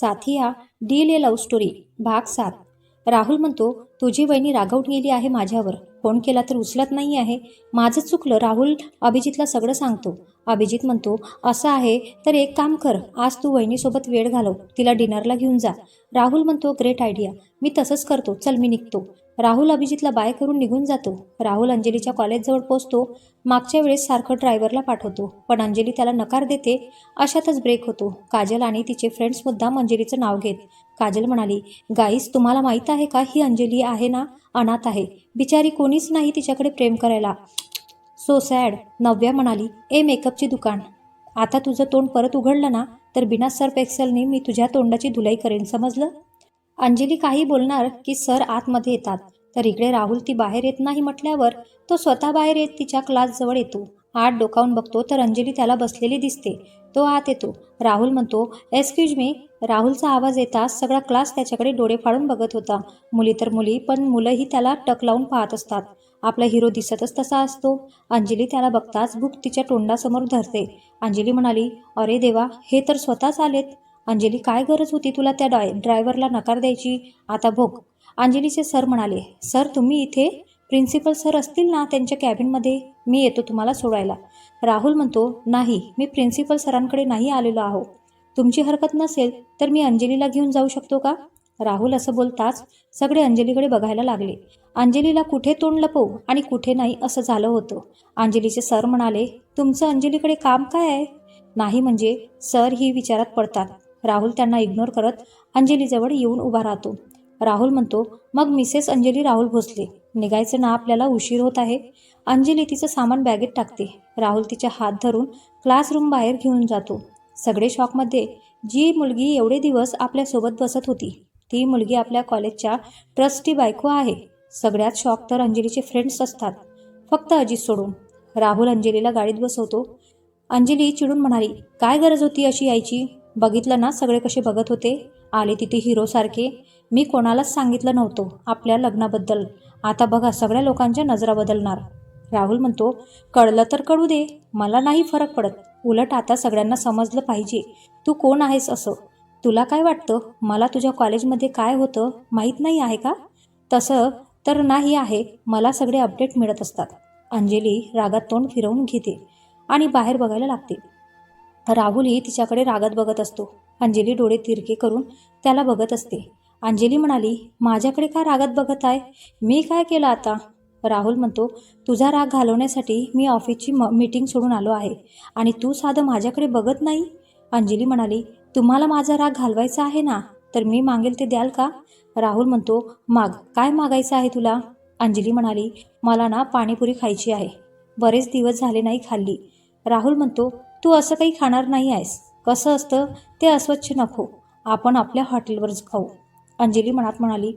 साथिया deal ए love story भाग 7. राहुल म्हणतो, तुझी वहिनी रागावून गेली आहे माझ्यावर. फोन केला तर उचलत नाही आहे. माझं चुकलं. राहुल अभिजितला सगळं सांगतो. अभिजित म्हणतो, असं आहे तर एक काम कर, आज तू वहिनीसोबत वेळ घालव, तिला डिनरला घेऊन जा. राहुल म्हणतो, ग्रेट आयडिया, मी तसंच करतो, चल मी निघतो. राहुल अभिजितला बाय करून निघून जातो. राहुल अंजलीच्या कॉलेजजवळ पोचतो. मागच्या वेळेस सारखं ड्रायव्हरला पाठवतो, पण अंजली त्याला नकार देते. अशातच ब्रेक होतो. काजल आणि तिचे फ्रेंड्स मुद्दाम अंजलीचं नाव घेत. काजल म्हणाली, गाईस, तुम्हाला माहीत आहे का, ही अंजली आहे ना, अनाथ आहे, बिचारी, कोणीच नाही तिच्याकडे प्रेम करायला. So sad. नव्या म्हणाली, ए मेकअपची दुकान, आता तुझं तोंड परत उघडलं ना तर बिना सर्फ एक्सेलने मी तुझ्या तोंडाची धुलाई करेन, समजलं. अंजली काही बोलणार की सर आतमध्ये येतात, तर इकडे राहुल ती बाहेर येत नाही म्हटल्यावर तो स्वतः बाहेर येत तिच्या क्लासजवळ येतो. आत डोकावून बघतो तर अंजली त्याला बसलेली दिसते. तो आत येतो. राहुल म्हणतो, एक्सक्यूज मी. राहुलचा आवाज येताच सगळा क्लास त्याच्याकडे डोळे फाडून बघत होता. मुली तर मुली, पण मुलंही त्याला टक लावून पाहत असतात. आपला हिरो दिसतच तसा असतो. अंजली त्याला बघताच बुक तिच्या तोंडासमोर धरते. अंजली म्हणाली, अरे देवा, हे तर स्वतःच आलेत. अंजली, काय गरज होती तुला त्या ड्रायव्हरला नकार द्यायची, आता भोग. अंजलीचे सर म्हणाले, सर तुम्ही इथे, प्रिन्सिपल सर असतील ना त्यांच्या कॅबिनमध्ये, मी येतो तुम्हाला सोडायला. राहुल म्हणतो, नाही, मी प्रिन्सिपल सरांकडे नाही आलेलो आहो. तुमची हरकत नसेल तर मी अंजलीला घेऊन जाऊ शकतो का. राहुल असं बोलताच सगळे अंजलीकडे बघायला लागले. अंजलीला कुठे तोंड लपवू आणि कुठे नाही असं झालं होतं. अंजलीचे सर म्हणाले, तुमचं अंजलीकडे काम काय आहे. नाही म्हणजे सर ही विचारात पडतात. राहुल त्यांना इग्नोर करत अंजलीजवळ येऊन उभा राहतो. राहुल म्हणतो, मग मिसेस अंजली राहुल भोसले, निघायचं ना, आपल्याला उशीर होत आहे. अंजली तिचं सामान बॅगेत टाकते. राहुल तिच्या हात धरून क्लासरूम बाहेर घेऊन जातो. सगळे शॉकमध्ये. जी मुलगी एवढे दिवस आपल्यासोबत बसत होती, ती मुलगी आपल्या कॉलेजच्या ट्रस्टी बायको आहे. सगळ्यात शॉक तर अंजलीचे फ्रेंड्स असतात, फक्त अजित सोडून. राहुल अंजलीला गाडीत बसवतो. अंजली चिडून म्हणाली, काय गरज होती अशी यायची. बघितलं ना सगळे कसे बघत होते, आले तिथे हिरोसारखे. मी कोणालाच सांगितलं नव्हतं आपल्या लग्नाबद्दल. आता बघा सगळ्या लोकांच्या नजरा बदलणार. राहुल म्हणतो, कळलं तर कळू दे, मला नाही फरक पडत. उलट आता सगळ्यांना समजलं पाहिजे तू कोण आहेस असं. तुला काय वाटतं, मला तुझ्या कॉलेजमध्ये काय होतं माहीत नाही आहे का. तसं तर नाही आहे, मला सगळे अपडेट मिळत असतात. अंजली रागात तोंड फिरवून घेते आणि बाहेर बघायला लागते. राहुलही तिच्याकडे रागात बघत असतो. अंजली डोळे तिरके करून त्याला बघत असते. अंजली म्हणाली, माझ्याकडे का रागात बघत आहे, मी काय केलं आता. राहुल म्हणतो, तुझा राग घालवण्यासाठी मी ऑफिसची मीटिंग सोडून आलो आहे आणि तू साधं माझ्याकडे बघत नाही. अंजली म्हणाली, तुम्हाला माझा राग घालवायचा आहे ना, तर मी मागेल ते द्याल का. राहुल म्हणतो, माग, काय मागायचं आहे तुला. अंजली म्हणाली, मला ना पाणीपुरी खायची आहे, बरेच दिवस झाले नाही खाल्ली. राहुल म्हणतो, तू असं काही खाणार नाही आहेस. कसं असतं ते अस्वच्छ नको, आपण आपल्या हॉटेलवरच खाऊ. अंजली मनात म्हणाली,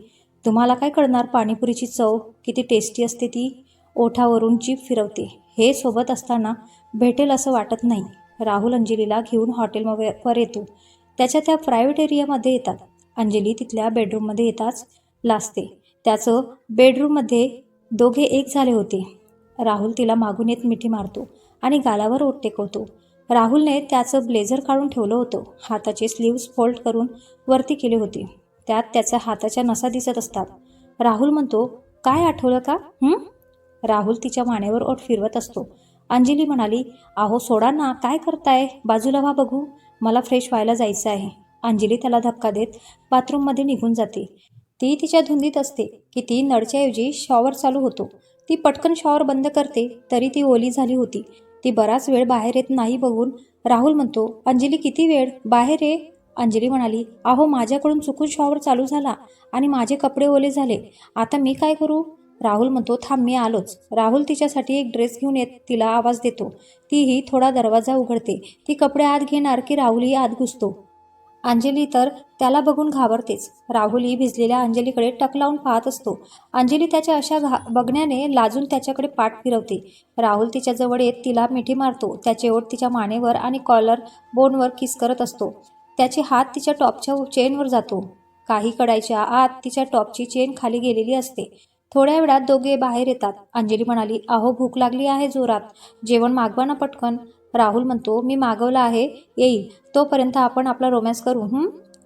तुम्हाला काय कळणार पाणीपुरीची चव, किती टेस्टी असते ती. ओठावरून जीभ फिरवते. हे सोबत असताना भेटेल असं वाटत नाही. राहुल अंजलीला घेऊन हॉटेलवर येतो. त्याच्या त्या प्रायव्हेट एरियामध्ये येतात. अंजली तिथल्या बेडरूममध्ये येताच लाजते. त्याचं बेडरूममध्ये दोघे एक झाले होते. राहुल तिला मागून येत मिठी मारतो आणि गालावर ओठ टेकवतो. राहुलने त्याचं ब्लेझर काढून ठेवलं होतं. हाताचे स्लीव्स फोल्ड करून वरती केले होते. त्यात त्याच्या हाताच्या नसा दिसत असतात. राहुल म्हणतो, काय आठवलं का. राहुल तिच्या मानेवर ओठ फिरवत असतो. अंजली म्हणाली, अहो सोडा ना, काय करताय, बाजूला व्हा बघू, मला फ्रेश व्हायला जायचं आहे. अंजली त्याला धक्का देत बाथरूममध्ये निघून जाते. ती तिच्या धुंदीत असते की ती नळच्याऐवजी शॉवर चालू होतो. ती पटकन शॉवर बंद करते तरी ती ओली झाली होती. ती बराच वेळ बाहेर येत नाही बघून राहुल म्हणतो, अंजली किती वेळ, बाहेर ये. अंजली म्हणाली, अहो माझ्याकडून चुकून शॉवर चालू झाला आणि माझे कपडे ओले झाले, आता मी काय करू. राहुल म्हणतो, थांब मी आलोच. राहुल तिच्यासाठी एक ड्रेस घेऊन येत तिला आवाज देतो. तीही थोडा दरवाजा उघडते. ती कपडे आत घेणार की राहुलही आत घुसतो. अंजली तर त्याला बघून घाबरतेच. राहुलही भिजलेल्या अंजलीकडे टक लावून पाहत असतो. अंजली त्याच्या अशा बघण्याने लाजून त्याच्याकडे पाठ फिरवते. राहुल तिच्याजवळ येत तिला मिठी मारतो. त्याचे ओठ तिच्या मानेवर आणि कॉलर बोनवर किस करत असतो. त्याचे हात तिच्या टॉपच्या चेनवर जातो. काही कडायच्या आत तिच्या टॉपची चेन खाली गेलेली असते. थोड्या वेळात दोघे बाहेर येतात. अंजली म्हणाली, अहो भूक लागली आहे जोरात, जेवण मागवा ना पटकन. राहुल म्हणतो, मी मागवलं आहे, येईल, तोपर्यंत आपण आपला रोमॅन्स करू.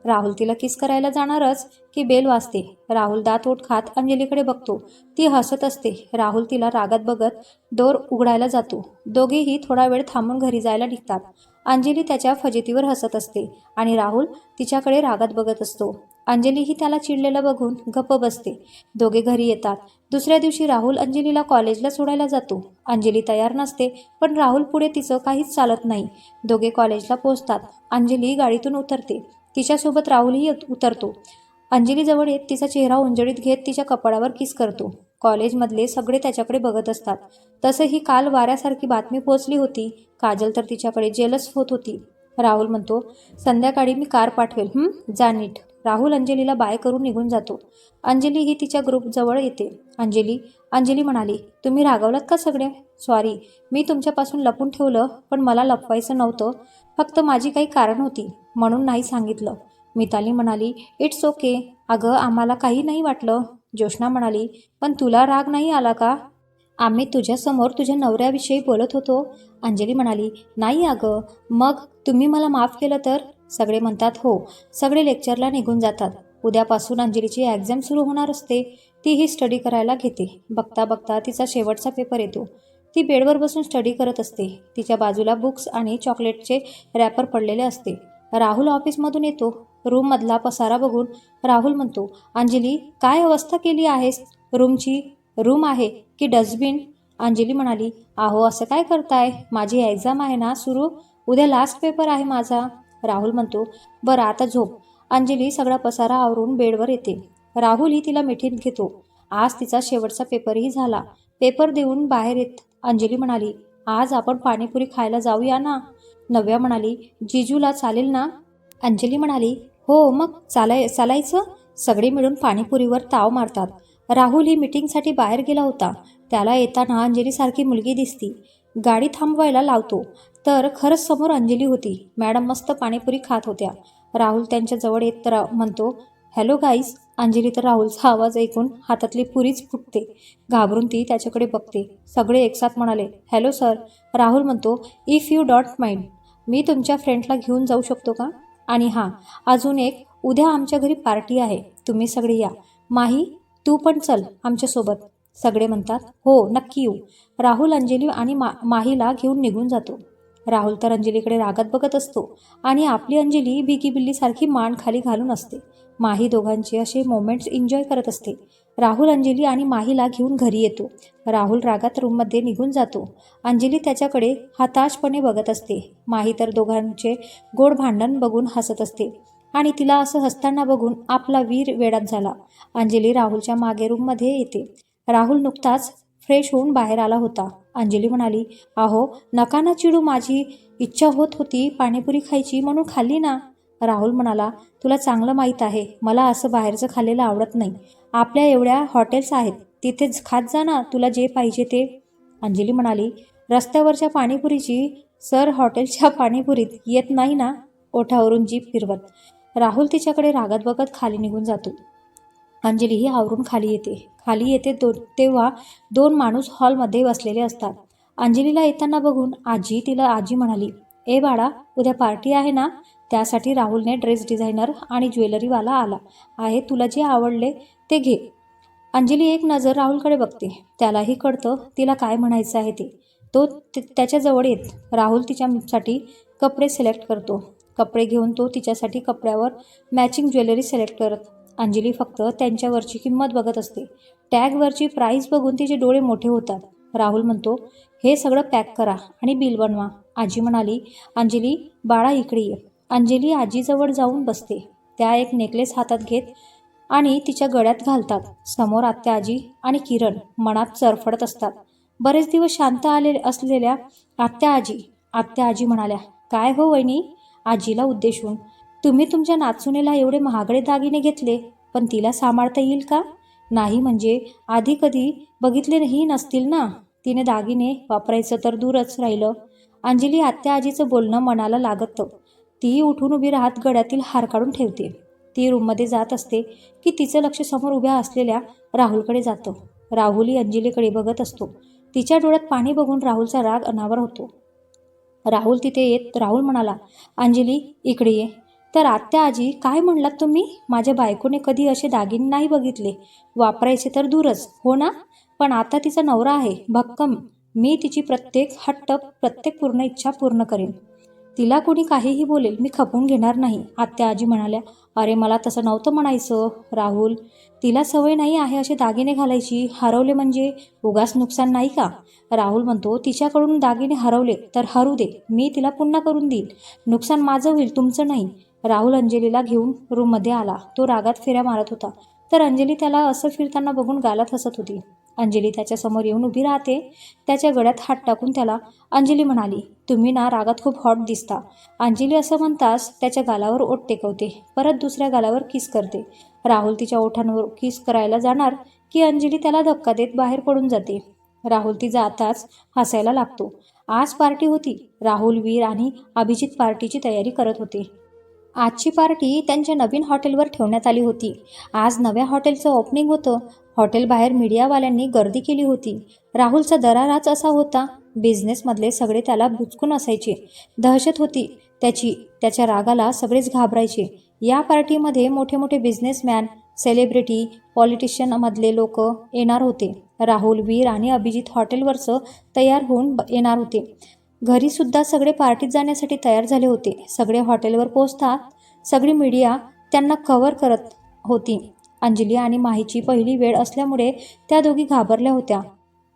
राहुल तिला किस करायला जाणारच की बेल वाजते. राहुल दात ओठ खात अंजलीकडे बघतो. ती हसत असते. राहुल तिला रागात बघत दोर उघडायला जातो. दोघेही थोडा वेळ थांबून घरी जायला निघतात. अंजली त्याच्या फजितीवर हसत असते आणि राहुल तिच्याकडे रागात बघत असतो. अंजलीही त्याला चिडलेलं बघून गप्प बसते. दोघे घरी येतात. दुसऱ्या दिवशी राहुल अंजलीला कॉलेजला सोडायला जातो. अंजली तयार नसते, पण राहुल पुढे तिचं काहीच चालत नाही. दोघे कॉलेजला पोहोचतात. अंजली गाडीतून उतरते. तिच्यासोबत राहुलही उतरतो. अंजलीजवळ येत तिचा चेहरा उंजळीत घेत तिच्या कपाळावर किस करतो. कॉलेजमधले सगळे त्याच्याकडे बघत असतात. तसंही काल वाऱ्यासारखी बातमी पोहोचली होती. काजल तर तिच्याकडे जेलस होत होती. राहुल म्हणतो, संध्याकाळी मी कार पाठवेल, जा नीट. राहुल अंजलीला बाय करून निघून जातो. अंजली ही तिच्या ग्रुपजवळ येते. अंजली म्हणाली, तुम्ही रागावलात का सगळे? सॉरी, मी तुमच्यापासून लपून ठेवलं, पण मला लपवायचं नव्हतं. फक्त माझी काही कारण होती म्हणून नाही सांगितलं. मिताली म्हणाली, इट्स ओके. अगं, आम्हाला काही नाही वाटलं. ज्योत्स्ना म्हणाली, पण तुला राग नाही आला का? आम्ही तुझ्यासमोर तुझ्या नवऱ्याविषयी बोलत होतो. अंजली म्हणाली, नाही अगं. मग तुम्ही मला माफ केलं तर? सगळे म्हणतात हो. सगळे लेक्चरला निघून जातात. उद्यापासून अंजलीची एक्झाम सुरू होणार असते. तीही स्टडी करायला घेते. बघता बघता तिचा शेवटचा पेपर येतो. ती बेडवर बसून स्टडी करत असते. तिच्या बाजूला बुक्स आणि चॉकलेटचे रॅपर पडलेले असते. राहुल ऑफिसमधून येतो. रूममधला पसारा बघून राहुल म्हणतो, अंजली, काय अवस्था केली आहेस रूमची? रूम आहे की डस्टबिन? अंजली म्हणाली, अहो, असं काय करताय? माझी एक्झाम आहे ना सुरू. उद्या लास्ट पेपर आहे माझा. राहुल म्हणतो, बरं आता झोप. अंजली सगळा पसारा आवरून बेडवर येते. राहुलही तिला मिठीत घेतो. आज तिचा शेवटचा पेपरही झाला. पेपर देऊन बाहेर येत अंजली म्हणाली, आज आपण पाणीपुरी खायला जाऊया ना? नव्या म्हणाली, जिजूला चालेल ना? अंजली म्हणाली, हो, मग चालायचं. सगळे मिळून पाणीपुरीवर ताव मारतात. राहुल ही मीटिंगसाठी बाहेर गेला होता. त्याला येताना अंजलीसारखी मुलगी दिसती. गाडी थांबवायला लावतो तर खरंच समोर अंजली होती. मॅडम मस्त पाणीपुरी खात होत्या. राहुल त्यांच्या जवळ येत म्हणतो, हॅलो गाईज. अंजली तर राहुलचा आवाज ऐकून हातातली पुरीच फुटते. घाबरून ती त्याच्याकडे बघते. सगळे एकसाथ म्हणाले, हॅलो सर. राहुल म्हणतो, इफ यू डोंट माइंड, मी तुमच्या फ्रेंडला घेऊन जाऊ शकतो का? आणि हां, अजून एक, उद्या आमच्या घरी पार्टी आहे. तुम्ही सगळे या. माही, तू पण चल आमच्यासोबत. सगळे म्हणतात, हो, नक्की येऊ. राहुल अंजली आणि माहीला घेऊन निघून जातो. राहुल तर अंजलीकडे रागात बघत असतो आणि आपली अंजली भिकी बिल्लीसारखी मान खाली घालून असते. माही दोघांचे असे मोमेंट्स एन्जॉय करत असते. राहुल अंजली आणि माहीला घेऊन घरी येतो. राहुल रागात रूममध्ये निघून जातो. अंजली त्याच्याकडे हताशपणे बघत असते. माही तर दोघांचे गोड भांडण बघून हसत असते आणि तिला असं हसताना बघून आपला वीर वेडात झाला. अंजली राहुलच्या मागे रूममध्ये येते. राहुल नुकताच फ्रेश होऊन बाहेर आला होता. अंजली म्हणाली, अहो, नका ना चिडू. माझी इच्छा होत होती पाणीपुरी खायची म्हणून खाल्ली ना. राहुल म्हणाला, तुला चांगलं माहीत आहे मला असं बाहेरचं खाल्लेलं आवडत नाही. आपल्या एवढ्या हॉटेल्स आहेत, तिथेच खात जा ना तुला जे पाहिजे ते. अंजली म्हणाली, रस्त्यावरच्या पाणीपुरीची सर हॉटेलच्या पाणीपुरीत येत नाही ना. ओठावरून जीभ फिरवत राहुल तिच्याकडे रागात बघत खाली निघून जातो. अंजलीही आवरून खाली येते तेव्हा दोन माणूस हॉलमध्ये बसलेले असतात. अंजलीला येताना बघून आजी म्हणाली, ए बाळा, उद्या पार्टी आहे ना? त्यासाठी राहुलने ड्रेस डिझायनर आणि ज्वेलरीवाला आला आहे. तुला जे आवडले ते घे. अंजली एक नजर राहुलकडे बघते. त्यालाही कळतं तिला काय म्हणायचं आहे ते. तो त्याच्याजवळ येत राहुल तिच्यासाठी कपडे सिलेक्ट करतो. कपडे घेऊन तो तिच्यासाठी कपड्यावर मॅचिंग ज्वेलरी सिलेक्ट करत. अंजली फक्त त्यांच्यावरची किंमत बघत असते. टॅगवरची प्राईस बघून तिचे डोळे मोठे होतात. राहुल म्हणतो, हे सगळं पॅक करा आणि बिल बनवा. आजी म्हणाली, अंजली बाळा इकडे ये. अंजली आजीजवळ जाऊन बसते. त्या एक नेकलेस हातात घेत आणि तिच्या गळ्यात घालतात. समोर आत्या आजी आणि किरण मनात चरफडत असतात. बरेच दिवस शांत असलेल्या आत्या आजी म्हणाल्या, काय हो वहिनी? आजीला उद्देशून, तुम्ही तुमच्या नाचुनेला एवढे महागडे दागिने घेतले, पण तिला सांभाळता येईल का? नाही म्हणजे आधी कधी बघितलेही नसतील ना. तिने दागिने वापरायचं तर दूरच राहिलं. अंजली आत्या आजीचं बोलणं मनाला लागतं. ती उठून उभी राहत गळ्यातील हार काढून ठेवते. ती रूममध्ये जात असते की तिचं लक्ष समोर उभ्या असलेल्या राहुलकडे जातं. राहुलही अंजलीकडे बघत असतो. तिच्या डोळ्यात पाणी बघून राहुलचा राग अनावर होतो. राहुल तिथे येत राहुल म्हणाला, अंजली इकडे ये. तर आत्या आजी काय म्हणलात तुम्ही? माझ्या बायकोने कधी असे दागिने नाही बघितले. वापरायचे तर दूरच, हो ना? पण आता तिचा नवरा आहे भक्कम. मी तिची प्रत्येक हट्ट, प्रत्येक पूर्ण इच्छा पूर्ण करेन. तिला कोणी काहीही बोलेल, मी खपवून घेणार नाही. आत्या आजी म्हणाल्या, अरे मला तसं नव्हतं म्हणायचं राहुल. तिला सवय नाही आहे असे दागिने घालायची. हरवले म्हणजे उगाच नुकसान नाही का? राहुल म्हणतो, तिच्याकडून दागिने हरवले तर हरू दे, मी तिला पुन्हा करून देईल. नुकसान माझं होईल, तुमचं नाही. राहुल अंजलीला घेऊन रूममध्ये आला. तो रागात फेऱ्या मारत होता, तर अंजली त्याला असं फिरताना बघून गालात हसत होती. अंजली त्याच्यासमोर येऊन उभी राहते. त्याच्या गळ्यात हात टाकून त्याला अंजली म्हणाली, तुम्ही ना रागात खूप हॉट दिसता. अंजली असं म्हणताच त्याच्या गालावर ओठ टेकवते, परत दुसऱ्या गालावर किस करते. राहुल तिच्या ओठांवर किस करायला जाणार की अंजली त्याला धक्का देत बाहेर पडून जाते. राहुल ती जाताच हसायला लागतो. आज पार्टी होती. राहुल, वीर आणि अभिजित पार्टीची तयारी करत होते. आजची पार्टी त्यांच्या नवीन हॉटेलवर ठेवण्यात आली होती. आज नव्या हॉटेलचं ओपनिंग होतं. हॉटेलबाहेर मीडियावाल्यांनी गर्दी केली होती. राहुलचा दराराच असा होता. बिझनेसमधले सगळे त्याला बुचकून असायचे. दहशत होती त्याची. त्याच्या रागाला सगळेच घाबरायचे. या पार्टीमध्ये मोठे मोठे बिझनेसमॅन, सेलिब्रिटी, पॉलिटिशियनमधले लोक येणार होते. राहुल, वीर आणि अभिजित हॉटेलवरचं तयार होऊन येणार होते. घरीसुद्धा सगळे पार्टीत जाण्यासाठी तयार झाले होते. सगळे हॉटेलवर पोहोचतात. सगळी मीडिया त्यांना कव्हर करत होती. अंजली आणि माहीची पहिली वेळ असल्यामुळे त्या दोघी घाबरल्या होत्या.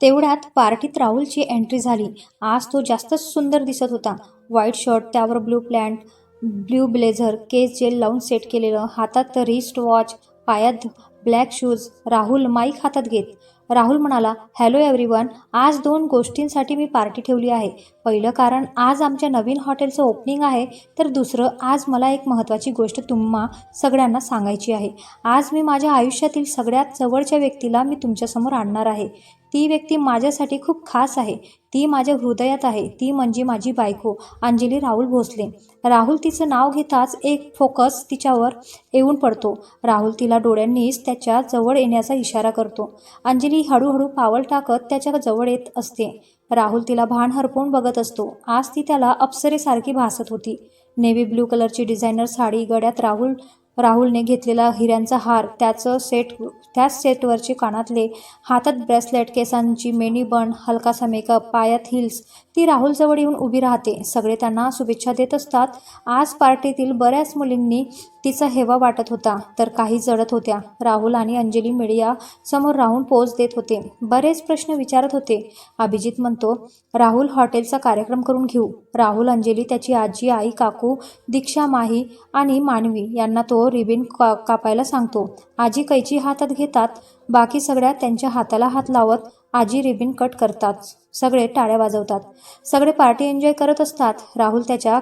तेवढ्यात पार्टीत राहुलची एंट्री झाली. आज तो जास्तच सुंदर दिसत होता. व्हाईट शर्ट, त्यावर ब्लू पॅन्ट, ब्ल्यू ब्लेझर, केस जेल लावून सेट केलेलं, हातात रिस्ट वॉच, पायात ब्लॅक शूज. राहुल माईक हातात घेत राहुल म्हणाला, हॅलो एव्हरीवन. आज 2 गोष्टींसाठी मी पार्टी ठेवली आहे. पहिलं कारण आज आमच्या नवीन हॉटेलचं ओपनिंग आहे, तर दुसरं आज मला एक महत्त्वाची गोष्ट तुम्हा सगळ्यांना सांगायची आहे. आज मी माझ्या आयुष्यातील सगळ्यात जवळच्या व्यक्तीला मी तुमच्यासमोर आणणार आहे. ती व्यक्ती माझ्यासाठी खूप खास आहे. ती माझ्या हृदयात आहे. ती म्हणजे माझी बायको अंजली राहुल भोसले. राहुल तिचं नाव घेताच एक फोकस तिच्यावर येऊन पडतो. राहुल तिला डोळ्यांनीच त्याच्या जवळ येण्याचा इशारा करतो. अंजली हळूहळू पावल टाकत त्याच्या जवळ येत असते. राहुल तिला भान हरपून बघत असतो. आज ती त्याला अप्सरेसारखी भासत होती. नेव्ही ब्लू कलरची डिझायनर साडी, गळ्यात राहुलने घेतलेला हिऱ्यांचा हार, त्याच सेटवरचे कानातले, हातात ब्रेसलेट, केसांची मेनी बन, हलकासा मेकअप, पायात हिल्स. ती राहुलजवळ येऊन उभी राहते. सगळे त्यांना शुभेच्छा देत असतात. आज पार्टीतील बऱ्याच मुलींनी तिचा हेवा वाटत होता, तर काही जळत होत्या. राहुल आणि अंजली मीडिया समोर राहून पोज देत होते. बरेच प्रश्न विचारत होते. अभिजित म्हणतो, राहुल, हॉटेलचा कार्यक्रम करून घेऊ. राहुल, अंजली, त्याची आजी, आई, काकू, दीक्षा, माही आणि मानवी यांना तो रिबीन कापायला सांगतो. आजी कैची हातात घेतात. बाकी सगळ्या त्यांच्या हाताला हात लावत आजी रिबीन कट करतात. सगळे टाळ्या वाजवतात. सगळे पार्टी एन्जॉय करत असतात. राहुल त्याच्या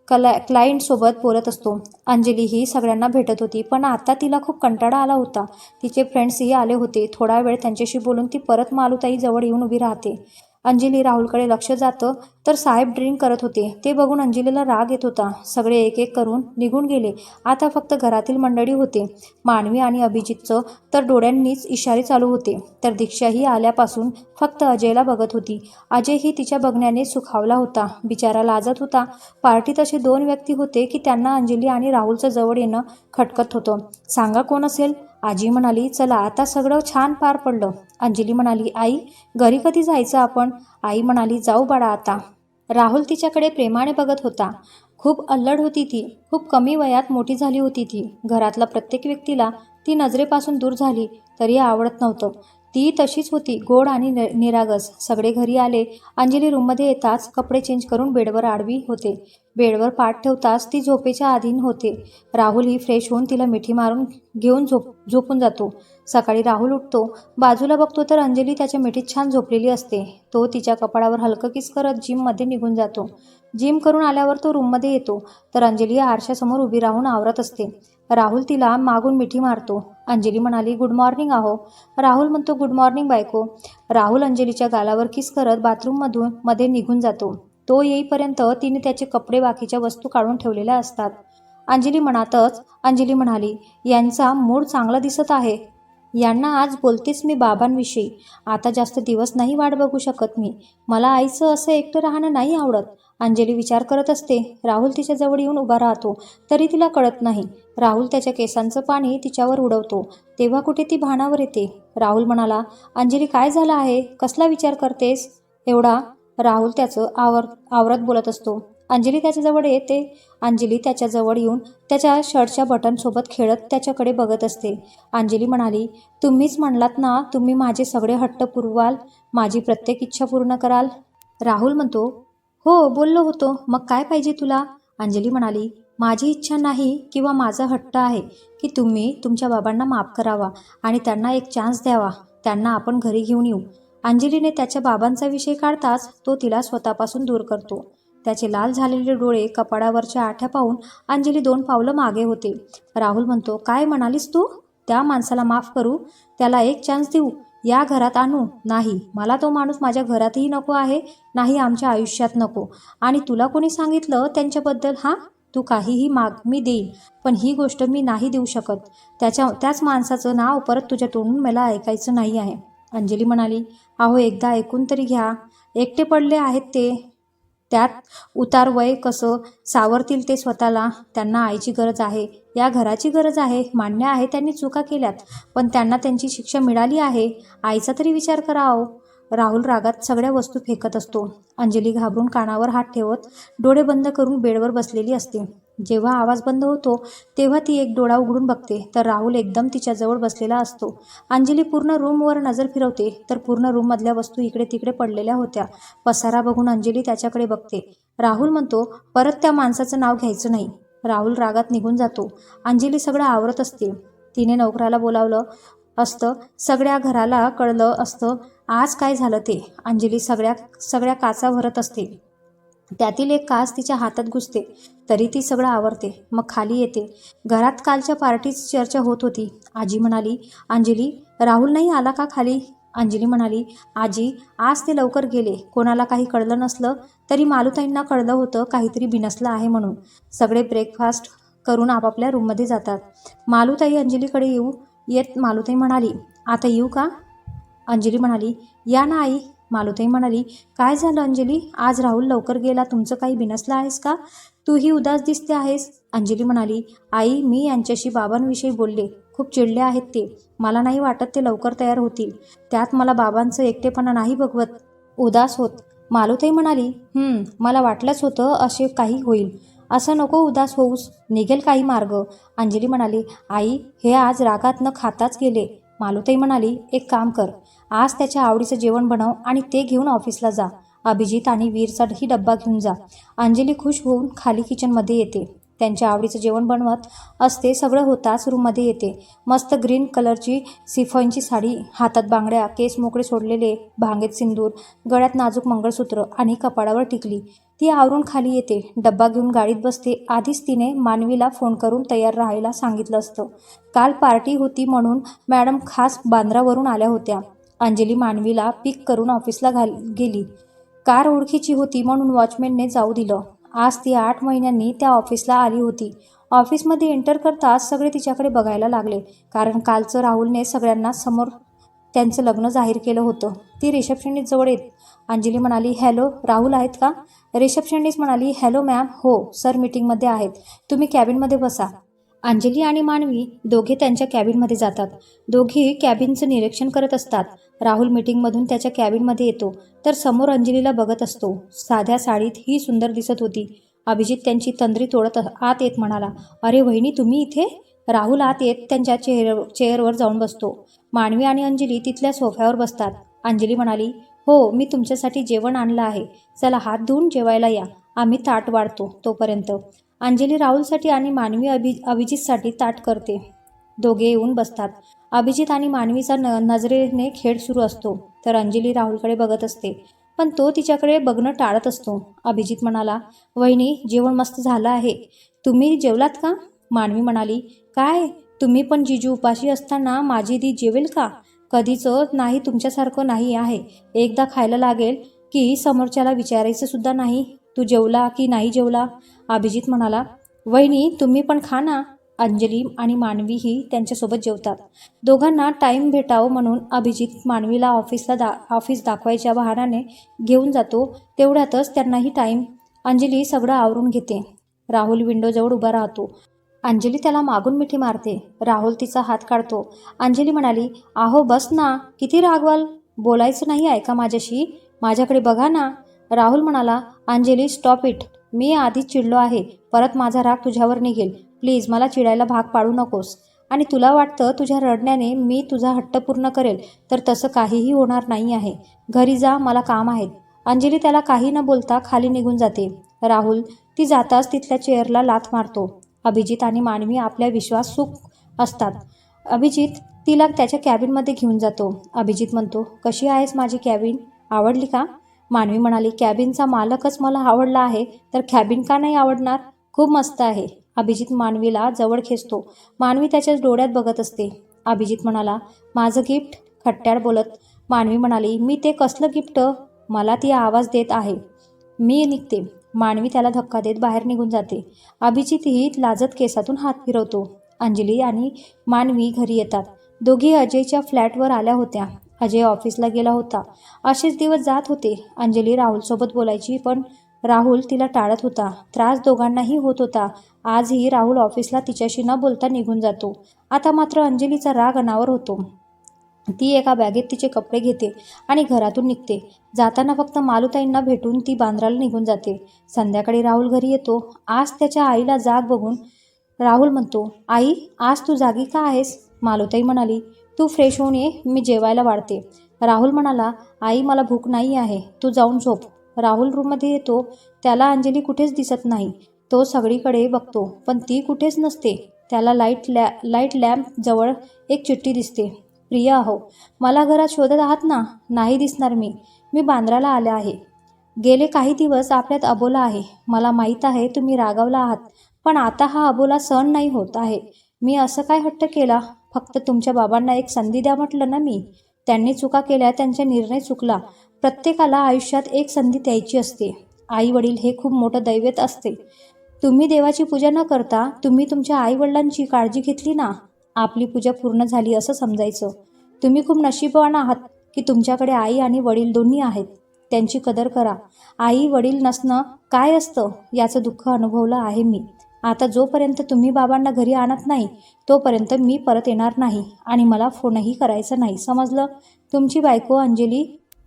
क्लायंटसोबत बोलत असतो. अंजली ही सगळ्यांना भेटत होती, पण आता तिला खूप कंटाळा आला होता. तिचे फ्रेंड्सही आले होते. थोडा वेळ त्यांच्याशी बोलून ती परत मालुताई जवळ येऊन उभी राहते. अंजली राहुलकडे लक्ष जातं, तर साहेब ड्रिंक करत होते. ते बघून अंजलीला राग येत होता. सगळे एक एक करून निघून गेले. आता फक्त घरातील मंडळी होते. मानवी आणि अभिजितचं तर डोळ्यांनीच इशारे चालू होते. तर दीक्षाही आल्यापासून फक्त अजयला बघत होती. अजयही तिच्या बघण्याने सुखावला होता. बिचारा लाजत होता. पार्टीत असे 2 व्यक्ती होते की त्यांना अंजली आणि राहुलचं जवळ येणं खटकत होतं. सांगा कोण असेल? आजी म्हणाली, चला आता सगळं छान पार पडलं. अंजली म्हणाली, आई घरी कधी जायचं आपण? आई म्हणाली, जाऊ बाळा आता. राहुल तिच्याकडे प्रेमाने बघत होता. खूप अल्लड होती ती. खूप कमी वयात मोठी झाली होती ती. घरातला प्रत्येक व्यक्तीला ती नजरेपासून दूर झाली तरी आवडत नव्हतं. ती तशीच होती, गोड आणि निरागस. सगळे घरी आले. अंजली रूममध्ये येताच कपडे चेंज करून बेडवर आडवी होते. बेडवर पाठ ठेवताच ती झोपेच्या अधीन होते. राहुलही फ्रेश होऊन तिला मिठी मारून घेऊन झोपून जातो. सकाळी राहुल उठतो. बाजूला बघतो तर अंजली त्याच्या मिठीत छान झोपलेली असते. तो तिच्या कपाळावर हलकं किस करत जिममध्ये निघून जातो. जिम करून आल्यावर तो रूममध्ये येतो, तर अंजली आरशासमोर उभी राहून आवरत असते. राहुल तिला मागून मिठी मारतो. अंजली म्हणाली, गुड मॉर्निंग आहो. राहुल म्हणतो, गुड मॉर्निंग बायको. राहुल अंजलीच्या गालावर किस करत बाथरूममधून मध्ये निघून जातो. तो येईपर्यंत तिने त्याचे कपडे, बाकीच्या वस्तू काढून ठेवलेल्या असतात. अंजली म्हणाली, यांचा मूड चांगला दिसत आहे. यांना आज बोलतेच मी बाबांविषयी. आता जास्त दिवस नाही वाट बघू शकत मी. मला आईचं असं एकटं राहणं नाही आवडत. अंजली विचार करत असते. राहुल तिच्याजवळ येऊन उभा राहतो, तरी तिला कळत नाही. राहुल त्याच्या केसांचं पाणी तिच्यावर उडवतो, तेव्हा कुठे ती भानावर येते. राहुल म्हणाला, अंजली काय झालं आहे? कसला विचार करतेस एवढा? राहुल त्याचं आवरत बोलत असतो. अंजली त्याच्याजवळ येते. अंजली त्याच्याजवळ येऊन त्याच्या शर्टच्या बटनसोबत खेळत त्याच्याकडे बघत असते. अंजली म्हणाली, तुम्हीच म्हणलात ना तुम्ही माझे सगळे हट्ट पुरवाल, माझी प्रत्येक इच्छा पूर्ण कराल. राहुल म्हणतो, हो बोललो होतो, मग काय पाहिजे तुला? अंजली म्हणाली, माझी इच्छा नाही किंवा माझा हट्ट आहे की तुम्ही तुमच्या बाबांना माफ करावा आणि त्यांना एक चान्स द्यावा. त्यांना आपण घरी घेऊन येऊ. अंजलीने त्याच्या बाबांचा विषय काढताच तो तिला स्वतःपासून दूर करतो. त्याचे लाल झालेले डोळे कपाळावरच्या आठ्या पाहून अंजली 2 पावलं मागे होते. राहुल म्हणतो, काय म्हणालीस तू? त्या माणसाला माफ करू? त्याला एक चान्स देऊ? या घरात आणू? नाही, मला तो माणूस माझ्या घरातही नको आहे, नाही आमच्या आयुष्यात नको. आणि तुला कोणी सांगितलं त्यांच्याबद्दल? हां, तू काहीही माग, मी देईन, पण ही गोष्ट मी नाही देऊ शकत. त्याच माणसाचं नाव परत तुझ्या तोंडून मला ऐकायचं नाही आहे. अंजली म्हणाली, अहो एकदा ऐकून तरी घ्या. एकटे पडले आहेत ते, त्यात उतार वय कसं सावरतील ते स्वतःला. त्यांना आईची गरज आहे, या घराची गरज आहे. मान्य आहे त्यांनी चुका केल्यात, पण त्यांना त्यांची शिक्षा मिळाली आहे. आईचा तरी विचार करा अहो. राहुल रागात सगळ्या वस्तू फेकत असतो. अंजली घाबरून कानावर हात ठेवत डोळे बंद करून बेडवर बसलेली असते. जेव्हा आवाज बंद होतो तेव्हा ती एक डोळा उघडून बघते तर राहुल एकदम तिच्याजवळ बसलेला असतो. अंजली पूर्ण रूमवर नजर फिरवते तर पूर्ण रूममधल्या वस्तू इकडे तिकडे पडलेल्या होत्या. पसारा बघून अंजली त्याच्याकडे बघते. राहुल म्हणतो, परत त्या माणसाचं नाव घ्यायचं नाही. राहुल रागात निघून जातो. अंजली सगळं आवरत असते. तिने नोकराला बोलावलं असतं, सगळ्या घराला कळलं असतं आज काय झालं ते. अंजली सगळ्या काचा भरत असते. त्यातील एक काच तिच्या हातात घुसते, तरी ती सगळं आवरते. मग खाली येते. घरात कालच्या पार्टीची चर्चा होत होती. आजी म्हणाली, अंजली राहुल नाही आला का खाली? अंजली म्हणाली, आजी आज ते लवकर गेले. कोणाला काही कळलं नसलं तरी मालूताईंना कळलं होतं काहीतरी बिनसलं आहे म्हणून. सगळे ब्रेकफास्ट करून आपापल्या रूममध्ये जातात. मालूताई अंजलीकडे येत मालूताई म्हणाली, आता येऊ का? अंजली म्हणाली, या ना आई. मालूताई म्हणाली, काय झालं अंजली? आज राहुल लवकर गेला, तुमचं काही बिनसलं आहेस का? तूही उदास दिसते आहेस. अंजली म्हणाली, आई मी यांच्याशी बाबांविषयी बोलले, खूप चिडले आहेत ते. मला नाही वाटत ते लवकर तयार होतील. त्यात मला बाबांचं एकटेपणा नाही बघवत उदास होत. मालूताई म्हणाली, मला वाटलंच होतं असे काही होईल. असं नको उदास होऊस, निघेल काही मार्ग. अंजली म्हणाली, आई हे आज रागात न खाताच गेले. मालूताई म्हणाली, एक काम कर, आज त्याच्या आवडीचं जेवण बनव आणि ते घेऊन ऑफिसला जा. अभिजित आणि वीरचाही डब्बा घेऊन जा. अंजली खुश होऊन खाली किचनमध्ये येते. त्यांच्या आवडीचं जेवण बनवत असते. सगळं होताच रूममध्ये येते. मस्त ग्रीन कलरची सिफॉनची साडी, हातात बांगड्या, केस मोकळे सोडलेले, भांगेत सिंदूर, गळ्यात नाजूक मंगळसूत्र आणि कपाळावर टिकली. ती आवरून खाली येते. डब्बा घेऊन गाडीत बसते. आधीच तिने मानवीला फोन करून तयार राहायला सांगितलं असतं. काल पार्टी होती म्हणून मॅडम खास बांद्रावरून आल्या होत्या. अंजली मानवीला पिक करून ऑफिसला गेली. कार ओळखीची होती म्हणून वॉचमॅनने जाऊ दिलं. आज ती 8 महिन्यांनी त्या ऑफिसला आली होती. ऑफिसमध्ये एंटर करताच सगळे तिच्याकडे बघायला लागले, कारण कालचं राहुलने सगळ्यांना समोर त्यांचं लग्न जाहीर केलं होतं. ती रिसेप्शनिस्ट जवळ येत अंजली म्हणाली, हॅलो राहुल आहेत का? रिसेप्शनिस्ट म्हणाली, हॅलो मॅम, हो सर मीटिंगमध्ये आहेत, तुम्ही कॅबिनमध्ये बसा. अंजली आणि मानवी दोघे त्यांच्या कॅबिनमध्ये जातात. दोघे कॅबिनचं निरीक्षण करत असतात. राहुल मीटिंगमधून त्याच्या कॅबिनमध्ये येतो तर समोर अंजलीला बघत असतो. साध्या साडीत ही सुंदर दिसत होती. अभिजित त्यांची तंद्री तोडत आत येत म्हणाला, अरे वहिनी तुम्ही इथे? राहुल आत येत त्यांच्या चेअरवर जाऊन बसतो. मानवी आणि अंजली तिथल्या सोफ्यावर बसतात. अंजली म्हणाली, हो मी तुमच्यासाठी जेवण आणलं आहे, चला हात धुवून जेवायला या, आम्ही ताट वाढतो तोपर्यंत. अंजली राहुलसाठी आणि मानवी अभिजितसाठी ताट करते. दोघे येऊन बसतात. अभिजित आणि मानवीचा नजरेने खेळ सुरू असतो तर अंजली राहुलकडे बघत असते, पण तो तिच्याकडे बघणं टाळत असतो. अभिजित म्हणाला, वहिनी जेवण मस्त झालं आहे, तुम्ही जेवलात का? मानवी म्हणाली, काय तुम्ही पण जिजू उपाशी असताना माझी दी जेवेल का? कधीच नाही, तुमच्यासारखं नाही आहे. एकदा खायला लागेल की समोरच्याला विचारायचं सुद्धा नाही, तू जेवला की नाही जेवला. अभिजित म्हणाला, वहिनी तुम्ही पण खा ना. अंजली आणि मानवीही त्यांच्यासोबत जेवतात. दोघांना टाईम भेटावं म्हणून अभिजित मानवीला ऑफिस दाखवायच्या बहाण्याने घेऊन जातो. तेवढ्यातच त्यांनाही टाईम. अंजली सगळं आवरून घेते. राहुल विंडोजवळ उभा राहतो. अंजली त्याला मागून मिठी मारते. राहुल तिचा हात काढतो. अंजली म्हणाली, "आहो बस ना, किती रागवाल? बोलायचं नाही आहे का माझ्याशी? माझ्याकडे बघा ना." राहुल म्हणाला, "अंजली स्टॉप इट. मी आधीच चिडलो आहे. परत माझा राग तुझ्यावर निघेल. प्लीज मला चिडायला भाग पाडू नकोस. आणि तुला वाटतं तुझ्या रडण्याने मी तुझा हट्ट पूर्ण करेल, तर तसं काहीही होणार नाही आहे. घरी जा, मला काम आहेत." अंजली त्याला काही न बोलता खाली निघून जाते. राहुल ती जाताच तिथल्या चेअरला लाथ मारतो. अभिजित आणि मानवी आपल्या विश्वास सुख असतात. अभिजित तिला त्याच्या कॅबिनमध्ये घेऊन जातो. अभिजित म्हणतो, "कशी आहेस माझी कॅबिन? आवडली का?" मानवी म्हणाली, "कॅबिनचा मालकच मला आवडला आहे, तर कॅबिन का नाही आवडणार? खूप मस्त आहे." अभिजित मानवीला जवळ खेचतो. मानवी त्याच्याच डोळ्यात बघत असते. अभिजित म्हणाला, "माझं गिफ्ट?" खट्ट्याळ बोलत मानवी म्हणाली, "मी ते कसलं गिफ्ट?" मला ती आवाज देत आहे. मी निघते. मानवी त्याला धक्का देत बाहेर निघून जाते. अभिजितही लाजत केसातून हात फिरवतो. अंजली आणि मानवी घरी येतात. दोघी अजयच्या फ्लॅटवर आल्या होत्या. अजय ऑफिसला गेला होता. असेच दिवस जात होते. अंजली राहुलसोबत बोलायची, पण राहुल तिला टाळत होता. त्रास दोघांनाही होत होता. आजही राहुल ऑफिसला तिच्याशी न बोलता निघून जातो. आता मात्र अंजलीचा राग अनावर होतो. ती एका बॅगेत तिचे कपडे घेते आणि घरातून निघते. जाताना फक्त मालूताईंना भेटून ती बांद्राला निघून जाते. संध्याकाळी राहुल घरी येतो. आज त्याच्या आईला जाग बघून राहुल म्हणतो, "आई, आज तू जागी का आहेस?" मालूताई म्हणाली, "तू फ्रेश होऊन ये, मी जेवायला वाढते." राहुल म्हणाला, "आई, मला भूक नाही आहे, तू जाऊन झोप." राहुल रूममध्ये येतो. त्याला अंजली कुठेच दिसत नाही. तो सगळीकडे बघतो, पण ती कुठेच नसते. त्याला लाईट लॅम्प जवळ एक चिठ्ठी दिसते. "प्रिया अहो, मला घरात शोधत आहात ना? नाही दिसणार मी बांद्राला आले आहे. गेले काही दिवस आपल्यात अबोला आहे. मला माहीत आहे तुम्ही रागावला आहात, पण आता हा अबोला सहन नाही होत आहे. मी असं काय हट्ट केला? फक्त तुमच्या बाबांना एक संधी द्या म्हटलं ना मी. त्यांनी चुका केल्या, त्यांचा निर्णय चुकला. प्रत्येकाला आयुष्यात एक संधी द्यायची असते. आई वडील हे खूप मोठं दैवत असते. तुम्ही देवाची पूजा न करता तुम्ही तुमच्या आईवडिलांची काळजी घेतली ना, आपली पूजा पूर्ण झाली असं समजायचं. तुम्ही खूप नशीबवान आहात की तुमच्याकडे आई आणि वडील दोन्ही आहेत. त्यांची कदर करा. आई वडील नसणं काय असतं याचं दुःख अनुभवलं आहे मी. आता जोपर्यंत तुम्ही बाबांना घरी आणत नाही, तोपर्यंत मी परत येणार नाही आणि मला फोनही करायचा नाही, समजलं? तुमची बायको अंजली."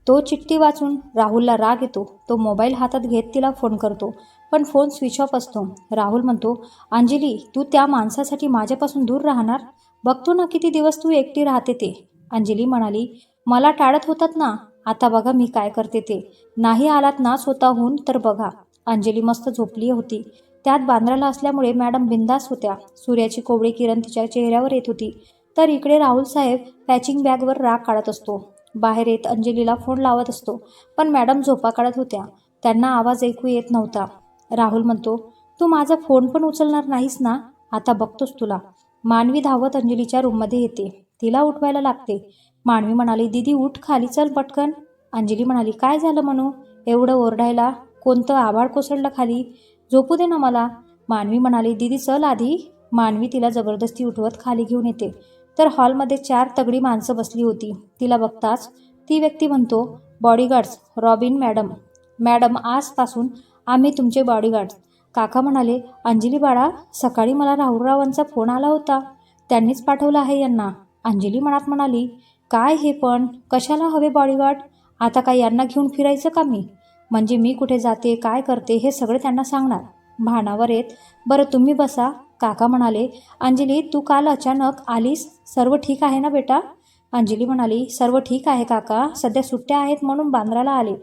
तो चिठ्ठी वाचून राहुलला राग येतो. तो मोबाईल हातात घेत तिला फोन करतो, पण फोन स्विच ऑफ असतो. राहुल म्हणतो, "अंजली, तू त्या माणसासाठी माझ्यापासून दूर राहणार? बघतो ना किती दिवस तू एकटी राहते ते." अंजली म्हणाली, "मला टाळत होतात ना, आता बघा मी काय करते ते. नाही आलात ना स्वतःहून तर बघा." अंजली मस्त झोपली होती. त्यात बांद्राला असल्यामुळे मॅडम बिंदास होत्या. सूर्याची कोवळी किरण तिच्या चेहऱ्यावर येत होती. तर इकडे राहुल साहेब पॅचिंग बॅगवर राग काढत असतो. बाहेर येत अंजलीला फोन लावत असतो, पण मॅडम झोपा काढत होत्या. त्यांना आवाज ऐकू येत नव्हता. राहुल म्हणतो, "तू माझा फोन पण उचलणार नाहीस ना? आता बघतोस तुला." मानवी धावत अंजलीच्या रूममध्ये येते. तिला उठवायला लागते. मानवी म्हणाली, "दीदी उठ, खाली चल पटकन." अंजली म्हणाली, "काय झालं म्हणू? एवढं ओरडायला? कोणतं आभाळ कोसळलं खाली? झोपू दे ना मला." मानवी म्हणाली, "दीदी चल आधी." मानवी तिला जबरदस्ती उठवत खाली घेऊन येते. तर हॉलमध्ये 4 तगडी माणसं बसली होती. तिला बघताच ती व्यक्ती म्हणतो, "बॉडीगार्ड्स, रॉबिन मॅडम. मॅडम, आजपासून आम्ही तुमचे बॉडीगार्ड्स." काका म्हणाले, "अंजली बाळा, सकाळी मला राहुलरावांचा फोन आला होता. त्यांनीच पाठवलं आहे यांना." अंजली मनात म्हणाली, "काय हे पण? कशाला हवे बॉडीगार्ड? आता काय यांना घेऊन फिरायचं का मी? म्हणजे मी कुठे जाते, काय करते हे सगळं त्यांना सांगणार." भानावर येत, "बरं तुम्ही बसा." काका म्हणाले, "अंजली, तू काल अचानक आलीस, सर्व ठीक आहे ना बेटा?" अंजली म्हणाली, "सर्व ठीक आहे काका, सध्या सुट्ट्या आहेत म्हणून बांद्राला आले."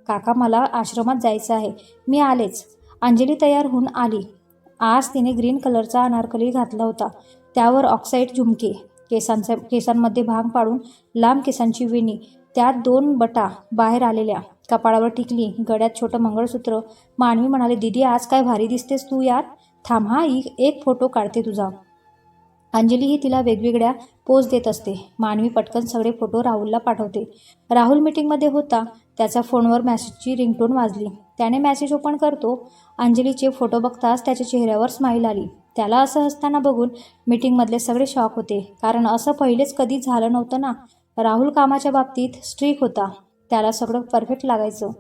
"काका, मला आश्रमात जायचं आहे, मी आलेच." अंजली तयार होऊन आली. आज तिने ग्रीन कलरचा अनारकली घातला होता. त्यावर ऑक्साईड झुमके, केसांमध्ये भांग पाडून लांब केसांची वेणी, त्यात 2 बटा बाहेर आलेल्या, कपाळावर टिकली, गळ्यात छोटं मंगळसूत्र. मानवी म्हणाले, "दीदी, आज काय भारी दिसतेस तू यार. थांब हा, एक फोटो काढते तुझा." अंजलीही तिला वेगवेगळ्या पोज देत असते. मानवी पटकन सगळे फोटो राहुलला पाठवते. राहुल मीटिंगमध्ये होता. त्याच्या फोनवर मॅसेजची रिंगटोन वाजली. त्याने मॅसेज ओपन करतो. अंजलीचे फोटो बघताच त्याच्या चेहऱ्यावर स्माईल आली. त्याला असं हसताना बघून मीटिंगमधले सगळे शॉक होते, कारण असं पहिलेच कधीच झालं नव्हतं ना. राहुल कामाच्या बाबतीत स्ट्रिक होता, त्याला सगळं परफेक्ट लागायचं.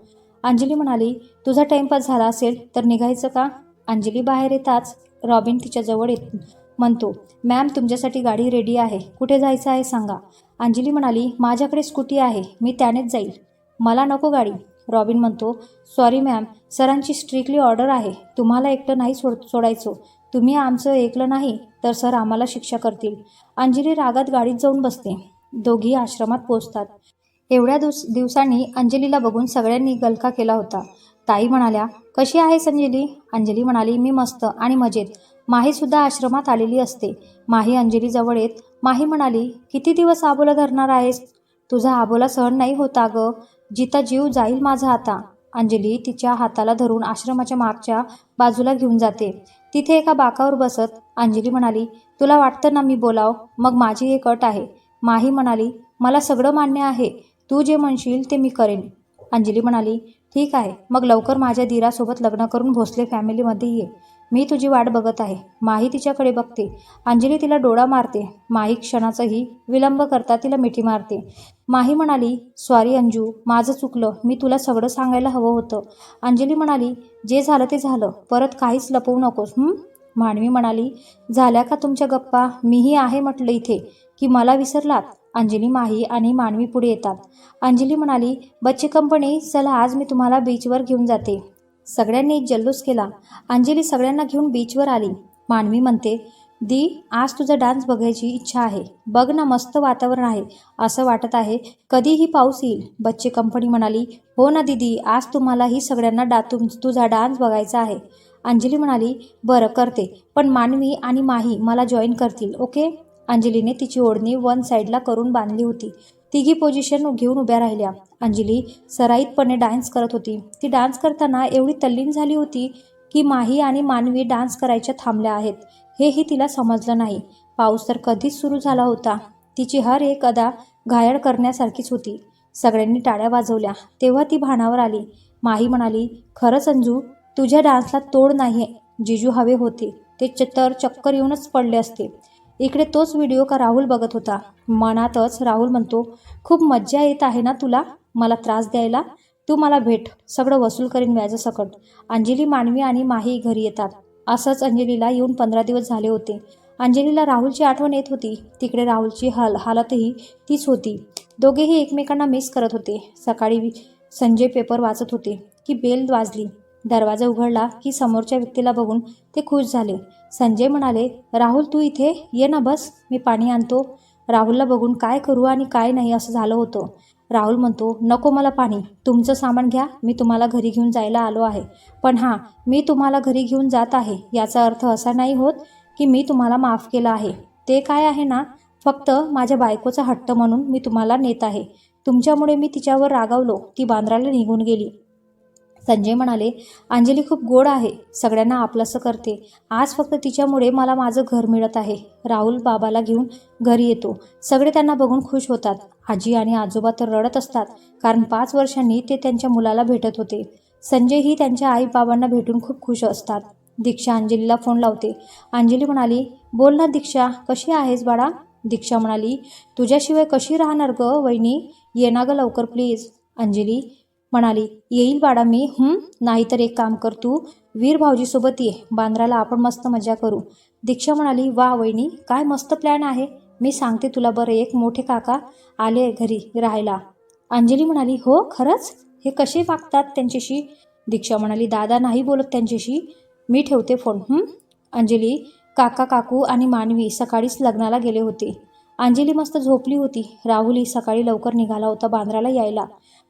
अंजली म्हणाली, तुझा टाइमपास झाला असेल तर निघायचं का? अंजली बाहेर येताच रॉबिन तिच्याजवळ येत म्हणतो, मॅम तुमच्यासाठी गाडी रेडी आहे, कुठे जायचं आहे सांगा. अंजली म्हणाली, माझ्याकडे स्कूटी आहे, मी त्यानेच जाईल. मला नको गाडी. रॉबिन म्हणतो, सॉरी मॅम, सरांची स्ट्रिक्टली ऑर्डर आहे, तुम्हाला एकटं नाही सोडायचो. तुम्ही आमचं ऐकलं नाही तर सर आम्हाला शिक्षा करतील. अंजली रागात गाडीत जाऊन बसते. दोघी आश्रमात पोचतात. एवढ्या दिवसांनी अंजलीला बघून सगळ्यांनी गलका केला होता. ताई म्हणाल्या, कशी आहेस अंजली? अंजली म्हणाली, मी मस्त आणि मजेत. माहीसुद्धा आश्रमात आलेली असते. माही अंजलीजवळ येत माही म्हणाली, किती दिवस आबोला धरणार आहेस? तुझा आबोला सहन नाही होता ग, जिता जीव जाईल माझा आता. अंजली तिच्या हाताला धरून आश्रमाच्या मागच्या बाजूला घेऊन जाते. तिथे एका बाकावर बसत अंजली म्हणाली, तुला वाटतं ना मी बोलाव, मग माझी एक अट आहे. माही म्हणाली, मला सगळं मान्य आहे, तू जे म्हणशील ते मी करेन. अंजली म्हणाली, ठीक आहे, मग लवकर माझ्या दीरासोबत लग्न करून भोसले फॅमिलीमध्ये ये, मी तुझी वाट बघत आहे. माही तिच्याकडे बघते. अंजली तिला डोळा मारते. माही क्षणाचाही विलंब करता तिला मिठी मारते. माही म्हणाली, सॉरी अंजू, माझं चुकलं, मी तुला सगळं सांगायला हवं होतं. अंजली म्हणाली, जे झालं ते झालं, परत काहीच लपवू नकोस. मानवी म्हणाली, झाल्या का तुमच्या गप्पा? मीही आहे म्हटलं इथे, की मला विसरलात? अंजली, माही आणि मानवी पुढे येतात. अंजली म्हणाली, बच्चे कंपनी, चला आज मी तुम्हाला बीचवर घेऊन जाते. सगळ्यांनी जल्लोष केला. अंजली सगळ्यांना घेऊन बीचवर आली. मानवी म्हणते, दी, आज तुझा डान्स बघायची इच्छा आहे. बघ ना, मस्त वातावरण आहे, असं वाटत आहे कधीही पाऊस येईल. बच्चे कंपनी म्हणाली, हो ना दीदी, आज तुम्हालाही सगळ्यांना तुझा डान्स बघायचा आहे. अंजली म्हणाली, बरं करते, पण मानवी आणि माही मला जॉईन करतील, ओके? अंजलीने तिची ओढणी वन साईडला करून बांधली होती. तिघी पोझिशन घेऊन उभ्या राहिल्या. अंजली सराईतपणे डान्स करत होती. ती डान्स करताना एवढी तल्लीन झाली होती की माही आणि मानवी डान्स करायच्या थांबल्या आहेत हेही तिला समजलं नाही. पाऊस तर कधीच सुरू झाला होता. तिची हर एक अदा घायल करण्यासारखीच होती. सगळ्यांनी टाळ्या वाजवल्या. तेव्हा ती भानावर आली. माही म्हणाली, खरंच अंजू, तुझ्या डान्सला तोड नाही. जिजू हवे होते ते तर चक्कर येऊनच पडले असते. इकडे तोच व्हिडिओ का राहुल बघत होता. मनातच राहुल म्हणतो, खूप मज्जा येत आहे ना तुला मला त्रास द्यायला? तू मला भेट, सगळं वसूल करीन व्याजासकट. अंजली, मानवी आणि माही घरी येतात. असंच अंजलीला येऊन 15 दिवस झाले होते. अंजलीला राहुलची आठवण येत होती. तिकडे राहुलची हालतही तीच होती. दोघेही एकमेकांना मिस करत होते. सकाळी संजय पेपर वाचत होते की बेल वाजली. दरवाजा उघडला की समोरच्या व्यक्तीला बघून ते खुश झाले. संजय म्हणाले, राहुल तू इथे ये ना, बस, मी पाणी आणतो. राहुलला बघून काय करू आणि काय नाही असं झालं होतं. राहुल म्हणतो, नको मला पाणी, तुमचं सामान घ्या, मी तुम्हाला घरी घेऊन जायला आलो आहे. पण हां, मी तुम्हाला घरी घेऊन जात आहे याचा अर्थ असा नाही होत की मी तुम्हाला माफ केलं आहे. ते काय आहे ना, फक्त माझ्या बायकोचा हट्ट म्हणून मी तुम्हाला नेत आहे. तुमच्यामुळे मी तिच्यावर रागावलो, ती बांद्राला निघून गेली. संजय म्हणाले, अंजली खूप गोड आहे, सगळ्यांना आपलंसं करते. आज फक्त तिच्यामुळे मला माझं घर मिळत आहे. राहुल बाबाला घेऊन घरी येतो. सगळे त्यांना बघून खुश होतात. आजी आणि आजोबा तर रडत असतात, कारण 5 वर्षांनी ते त्यांच्या मुलाला भेटत होते. संजयही त्यांच्या आई बाबांना भेटून खूप खुश असतात. दीक्षा अंजलीला फोन लावते. अंजली म्हणाली, बोल ना दीक्षा, कशी आहेस बाळा? दीक्षा म्हणाली, तुझ्याशिवाय कशी राहणार ग वहिनी, ये ना ग लवकर प्लीज. अंजली म्हणाली, येईल बाळा मी. नाहीतर एक काम कर, तू वीर भाऊजीसोबत ये, बांद्राला आपण मस्त मजा करू. दीक्षा म्हणाली, वा वहिनी, काय मस्त प्लॅन आहे. मी सांगते तुला बरं, एक मोठे काका आले घरी राहायला. अंजली म्हणाली, हो खरंच? हे कसे वागतात त्यांच्याशी? दीक्षा म्हणाली, दादा नाही बोलत त्यांच्याशी, मी ठेवते फोन. अंजली, काका काकू आणि मानवी सकाळीच लग्नाला गेले होते. अंजली मस्त झोपली होती. राहुलही सकाळी लवकर निघाला होता बांद्राला यायला.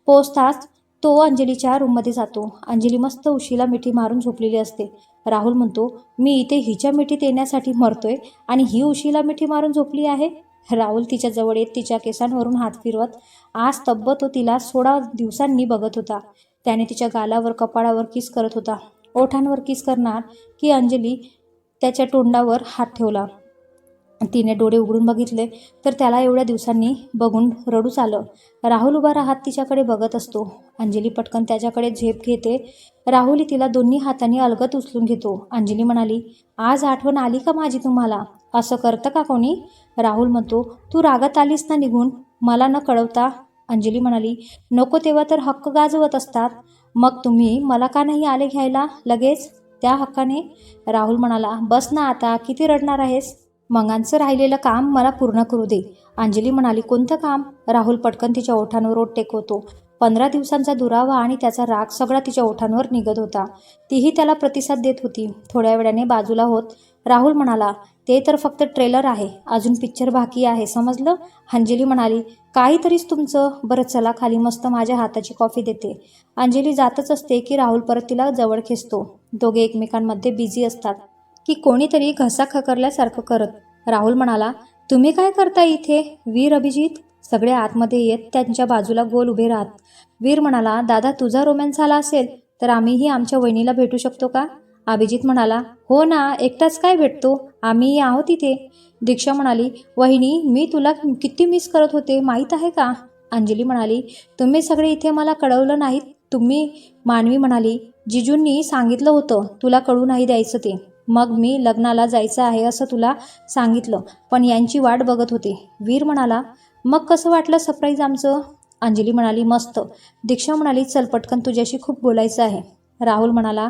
पोचताच तो अंजलीच्या रूममध्ये जातो. अंजली मस्त उशीला मिठी मारून झोपलेली असते. राहुल म्हणतो, मी इथे हिच्या मिठीत येण्यासाठी मरतोय आणि ही उशीला मिठी मारून झोपली आहे. राहुल तिच्या जवळ येत तिच्या केसांवरून हात फिरवत, आज तब्बत तो तिला 16 दिवसांनी बघत होता. त्याने तिच्या गालावर, कपाळावर किस करत होता. ओठांवर किस करणार की अंजली त्याच्या तोंडावर हात ठेवला. तिने डोळे उघडून बघितले तर त्याला एवढ्या दिवसांनी बघून रडूच आलं. राहुल उभा राहत तिच्याकडे बघत असतो. अंजली पटकन त्याच्याकडे झेप घेते. राहुल तिला दोन्ही हातांनी अलगद उचलून घेतो. अंजली म्हणाली, आज आठवण आली का माझी तुम्हाला? असं करतं का कोणी? राहुल म्हणतो, तू रागात आलीस ना निघून, मला न कळवता? अंजली म्हणाली, नको तेव्हा तर हक्क गाजवत असतात. मग तुम्ही मला का नाही आले घ्यायला लगेच त्या हक्काने? राहुल म्हणाला, बस ना आता, किती रडणार आहेस? मंगांचं राहिलेलं काम मला पूर्ण करू दे. अंजली म्हणाली, कोणतं काम? राहुल पटकन तिच्या ओठांवर ओठ टेकवतो. 15 दिवसांचा दुरावा आणि त्याचा राग सगळा तिच्या ओठांवर निघत होता. तीही त्याला प्रतिसाद देत होती. थोड्या वेळाने बाजूला होत राहुल म्हणाला, ते तर फक्त ट्रेलर आहे, अजून पिक्चर बाकी आहे, समजलं? अंजली म्हणाली, काहीतरीच तुमचं. बरं चला खाली, मस्त माझ्या हाताची कॉफी देते. अंजली जातच असते की राहुल परत तिला जवळ खेचतो. दोघे एकमेकांमध्ये बिझी असतात की कोणीतरी घसा खकरल्यासारखं करत. राहुल म्हणाला, तुम्ही काय करता इथे? वीर, अभिजित सगळे आतमध्ये येत त्यांच्या बाजूला गोल उभे राहत. वीर म्हणाला, दादा तुझा रोमॅन्स झाला असेल तर आम्हीही आमच्या वहिनीला भेटू शकतो का? अभिजित म्हणाला, हो ना, एकटाच काय भेटतो, आम्हीही आहोत इथे. दीक्षा म्हणाली, वहिनी मी तुला किती मिस करत होते माहीत आहे का? अंजली म्हणाली, तुम्ही सगळे इथे मला कळवलं नाहीत. तुम्ही? मानवी म्हणाली, जिजूंनी सांगितलं होतं तुला कळू नाही द्यायचं ते. मग मी लग्नाला जायचं आहे असं तुला सांगितलं, पण यांची वाट बघत होते. वीर म्हणाला, मग कसं वाटलं सरप्राईज आमचं? अंजली म्हणाली, मस्त. दीक्षा म्हणाली, चल पटकन तुझ्याशी खूप बोलायचं आहे. राहुल म्हणाला,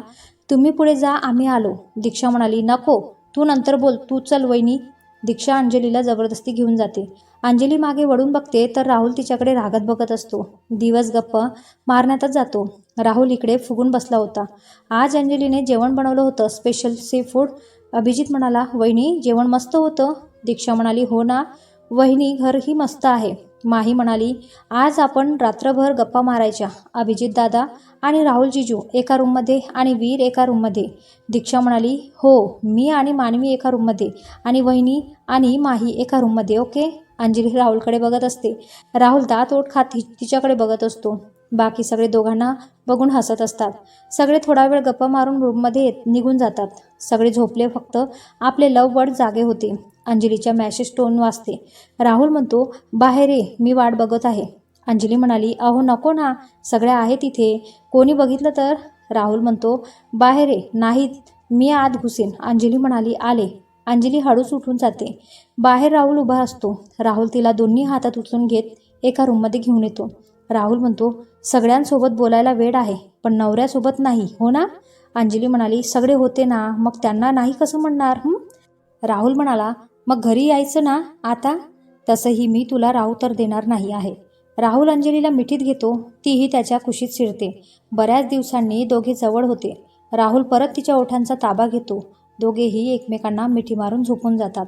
तुम्ही पुढे जा, आम्ही आलो. दीक्षा म्हणाली, नको, तू नंतर बोल, तू चल वहिनी. दीक्षा अंजलीला जबरदस्ती घेऊन जाते. अंजली मागे वळून बघते तर राहुल तिच्याकडे रागात बघत असतो. दिवस गप्पा मारण्यातच जातो. राहुल इकडे फुगून बसला होता. आज अंजलीने जेवण बनवलं होतं, स्पेशल सी फूड. अभिजित म्हणाला, वहिनी जेवण मस्त होतं. दीक्षा म्हणाली, हो ना वहिनी, घरही मस्त आहे. माही म्हणाली, आज आपण रात्रभर गप्पा मारायच्या, अभिजित दादा आणि राहुल जिजू एका रूममध्ये आणि वीर एका रूममध्ये. दीक्षा म्हणाली, हो, मी आणि मानवी एका रूममध्ये आणि वहिनी आणि माही एका रूममध्ये, ओके? अंजली राहुलकडे बघत असते. राहुल दात ओठ खात तिच्याकडे बघत असतो. बाकी सगळे दोघांना बघून हसत असतात. सगळे थोडा वेळ गप्पा मारून रूममध्ये निघून जातात. सगळे झोपले, फक्त आपले लव्ह बर्ड जागे होते. अंजलीच्या मॅसेज टोन वाजते. राहुल म्हणतो, बाहेर ये, मी वाट बघत आहे. अंजली म्हणाली, अहो नको ना, सगळ्या आहेत इथे, कोणी बघितलं तर? राहुल म्हणतो, बाहेर ये. नाही, मी आत घुसेन. अंजली म्हणाली, आले. अंजली हळूच उठून जाते. बाहेर राहुल उभा असतो. राहुल तिला दोन्ही हातात उचलून घेत एका रूममध्ये घेऊन येतो. राहुल म्हणतो, सगळ्यांसोबत बोलायला वेळ आहे, पण नवऱ्यासोबत नाही, हो ना? अंजली म्हणाली, सगळे होते ना, मग त्यांना नाही कसं म्हणणार? राहुल म्हणाला, मग घरी यायचं ना आता? तसंही मी तुला राहू तर देणार नाही आहे. राहुल अंजलीला मिठीत घेतो. तीही त्याच्या कुशीत शिरते. बऱ्याच दिवसांनी दोघे जवळ होते. राहुल परत तिच्या ओठांचा ताबा घेतो. दोघेही एकमेकांना मिठी मारून झोपून जातात.